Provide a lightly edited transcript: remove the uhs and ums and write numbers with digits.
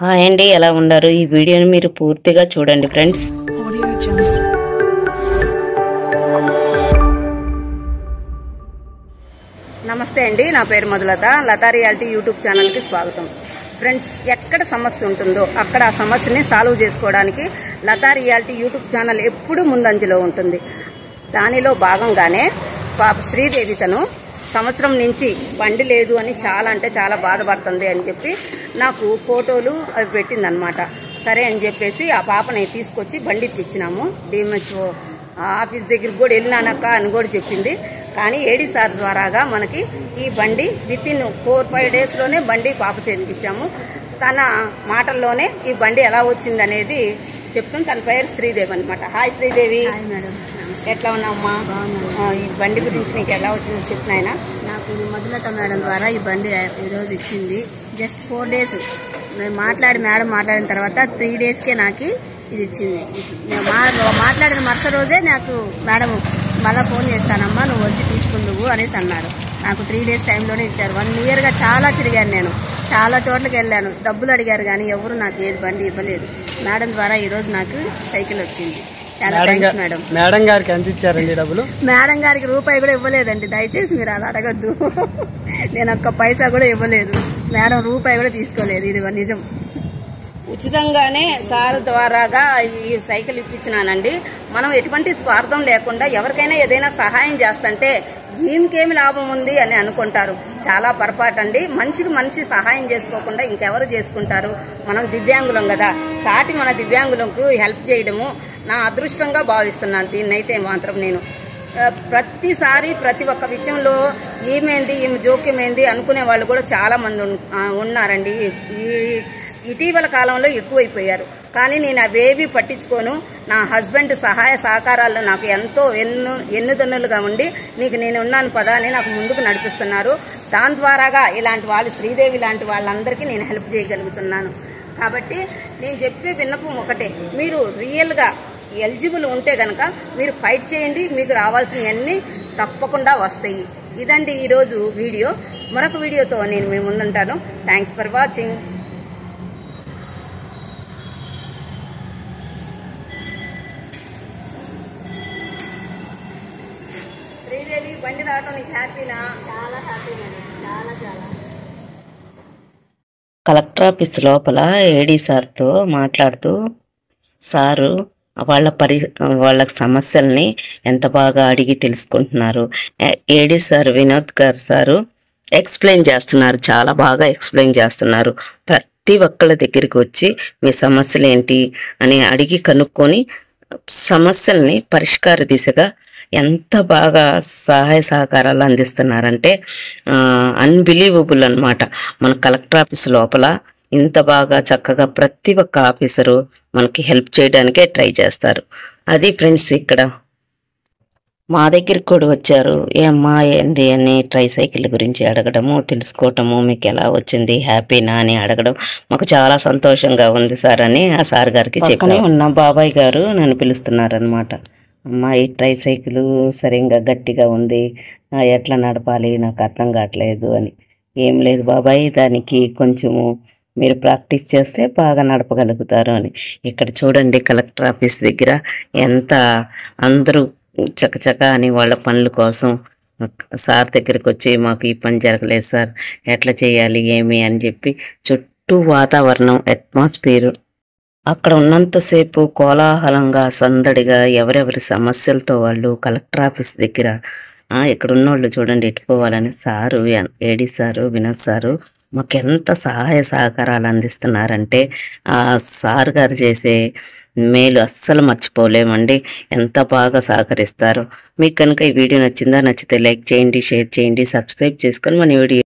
Hi అండి, ఎలా ఉన్నారు? ఈ వీడియోని మీరు పూర్తిగా చూడండి ఫ్రెండ్స్. నమస్తే అండి, నా పేరు మధులత. లతా రియాలిటీ యూట్యూబ్ ఛానల్కి స్వాగతం. ఫ్రెండ్స్, ఎక్కడ సమస్య ఉంటుందో అక్కడ ఆ సమస్యని సాల్వ్ చేసుకోవడానికి లతా రియాలిటీ యూట్యూబ్ ఛానల్ ఎప్పుడూ ముందంజలో ఉంటుంది. దానిలో భాగంగానే పాప శ్రీదేవి తను సంవత్సరం నుంచి బండి లేదు అని చాలా అంటే చాలా బాధపడుతుంది అని చెప్పి నాకు ఫోటోలు అవి పెట్టిందనమాట. సరే అని చెప్పేసి ఆ పాపని తీసుకొచ్చి బండి ఇప్పించినాము. డిఎంహెచ్ఓ ఆఫీస్ దగ్గరికి కూడా వెళ్ళినానక్క అని కూడా చెప్పింది. కానీ ఏడీ సార్ ద్వారాగా మనకి ఈ బండి వితిన్ 4-5 డేస్లోనే బండి పాప చేతికిచ్చాము. తన మాటల్లోనే ఈ బండి ఎలా వచ్చింది అనేది చెప్తుంది. తన పేరు శ్రీదేవి అనమాట. హాయ్ శ్రీదేవి. Hi madam. ఎట్లా ఉన్నామ్మా? ఈ బండి గురించి నీకు ఎలా వచ్చింది చెప్పినాయనా? నాకు మధులత మేడం ద్వారా ఈ బండి ఈరోజు ఇచ్చింది. జస్ట్ 4 డేస్ మేము మేడం మాట్లాడిన తర్వాత 3 డేస్కే నాకు ఇది ఇచ్చింది. మాట్లాడిన మరుసటి రోజే నాకు మేడం మళ్ళీ ఫోన్ చేస్తానమ్మా, నువ్వు వచ్చి తీసుకుందువు అనేసి అన్నారు. నాకు 3 డేస్ టైంలోనే ఇచ్చారు. 1 ఇయర్గా చాలా తిరిగాను, నేను చాలా చోట్లకి వెళ్ళాను. డబ్బులు అడిగారు కానీ ఎవరు నాకు ఏది బండి ఇవ్వలేదు. మేడం ద్వారా ఈరోజు నాకు సైకిల్ వచ్చింది. చాలా థ్యాంక్స్ మేడం. మేడం గారికి ఎంత ఇచ్చారండి డబ్బులు? మేడం గారికి రూపాయి కూడా ఇవ్వలేదండి. దయచేసి మీరు అలా అడగద్దు. నేను ఒక్క పైసా కూడా ఇవ్వలేదు. మేడం రూపాయి కూడా తీసుకోలేదు. ఇది నిజం. ఉచితంగానే సార్ ద్వారాగా ఈ సైకిల్ ఇప్పించినానండి. మనం ఎటువంటి స్వార్థం లేకుండా ఎవరికైనా ఏదైనా సహాయం చేస్తుంటే దీనికేమి లాభం ఉంది అని అనుకుంటారు. చాలా పొరపాటు అండి. మనిషికి మనిషి సహాయం చేసుకోకుండా ఇంకెవరు చేసుకుంటారు? మనం దివ్యాంగులం కదా, సాటి మన దివ్యాంగులకు హెల్ప్ చేయడము నా అదృష్టంగా భావిస్తున్నాను. దీన్నైతే మాత్రం నేను ప్రతిసారి ప్రతి ఒక్క విషయంలో ఈమె జోక్యమైంది అనుకునే వాళ్ళు కూడా చాలా మంది ఉన్నారండి. ఇటీవల కాలంలో ఎక్కువైపోయారు. కానీ నేను అవేవి పట్టించుకోను. నా హస్బెండ్ సహాయ సహకారాలు నాకు ఎంతో ఎన్నుదన్నులుగా ఉండి నీకు నేను ఉన్నాను పదా అని నాకు ముందుకు నడిపిస్తున్నారు. దాని ద్వారాగా ఇలాంటి వాళ్ళు శ్రీదేవి లాంటి వాళ్ళందరికీ నేను హెల్ప్ చేయగలుగుతున్నాను. కాబట్టి నేను చెప్పే విన్నపం ఒకటే, మీరు రియల్గా ఎలిజిబుల్ ఉంటే కనుక మీరు ఫైట్ చేయండి. మీకు రావాల్సినవన్నీ తప్పకుండా వస్తాయి. ఇదండి ఈరోజు వీడియో. మరొక వీడియోతో నేను మీ ముందుంటాను. Thanks for watching. శ్రీదేవి, బండి రావటం నీకు హ్యాపీనా? చాలా హ్యాపీ మేడం. చాలా చాలా. కలెక్టర్ ఆఫీస్ లోపల ఏడీ సార్తో మాట్లాడుతూ సారు వాళ్ళ సమస్యల్ని ఎంత బాగా అడిగి తెలుసుకుంటున్నారు. ఏడీ సార్ వినోద్ గారు సారు ఎక్స్ప్లెయిన్ చేస్తున్నారు. చాలా బాగా ఎక్స్ప్లెయిన్ చేస్తున్నారు. ప్రతి ఒక్కళ్ళ దగ్గరికి వచ్చి మీ సమస్యలు ఏంటి అని అడిగి కనుక్కొని సమస్యల్ని పరిష్కార దిశగా ఎంత బాగా సహాయ సహకారాలు అందిస్తున్నారంటే అన్బిలీవబుల్ అనమాట. మన కలెక్టర్ ఆఫీస్ లోపల ఇంత బాగా చక్కగా ప్రతి ఒక్క ఆఫీసరు మనకి హెల్ప్ చేయడానికే ట్రై చేస్తారు. అది ఫ్రెండ్స్, ఇక్కడ మా దగ్గరికి కూడా వచ్చారు. ఏమ్మా ఏంది అని ట్రై సైకిల్ గురించి అడగడము, తెలుసుకోవటము, మీకు ఎలా వచ్చింది, హ్యాపీనా అని అడగడం మాకు చాలా సంతోషంగా ఉంది సార్ అని ఆ సార్ గారికి చెప్పనే ఉన్న బాబాయ్ గారు నన్ను పిలుస్తున్నారనమాట. అమ్మా, ఈ ట్రై సైకిల్ సరిగ్గా గట్టిగా ఉంది, ఎట్లా నడపాలి నాకు అర్థం కావట్లేదు అని. ఏం లేదు బాబాయ్, దానికి కొంచెము మీరు ప్రాక్టీస్ చేస్తే బాగా నడపగలుగుతారు అని. ఇక్కడ చూడండి కలెక్టర్ ఆఫీస్ దగ్గర ఎంత అందరూ చకచక అని వాళ్ళ పనుల కోసం సార్ దగ్గరికి వచ్చి మాకు ఈ పని జరగలేదు సార్, ఎట్లా చేయాలి ఏమి అని చెప్పి చుట్టూ వాతావరణం అట్మాస్ఫియర్ అక్కడ ఉన్నంతసేపు కోలాహలంగా సందడిగా ఎవరెవరి సమస్యలతో వాళ్ళు కలెక్టర్ ఆఫీస్ దగ్గర ఇక్కడ ఉన్నోళ్ళు చూడండి ఎట్టుకోవాలని సారు ఏడీ సారు వినోద్ సారు మాకెంత సహాయ సహకారాలు అందిస్తున్నారంటే ఆ సార్ గారు చేసే మేలు అస్సలు మర్చిపోలేమండి. ఎంత బాగా సహకరిస్తారు. మీకు కనుక ఈ వీడియో నచ్చిందా? నచ్చితే లైక్ చేయండి, షేర్ చేయండి, సబ్స్క్రైబ్ చేసుకొని మన వీడియో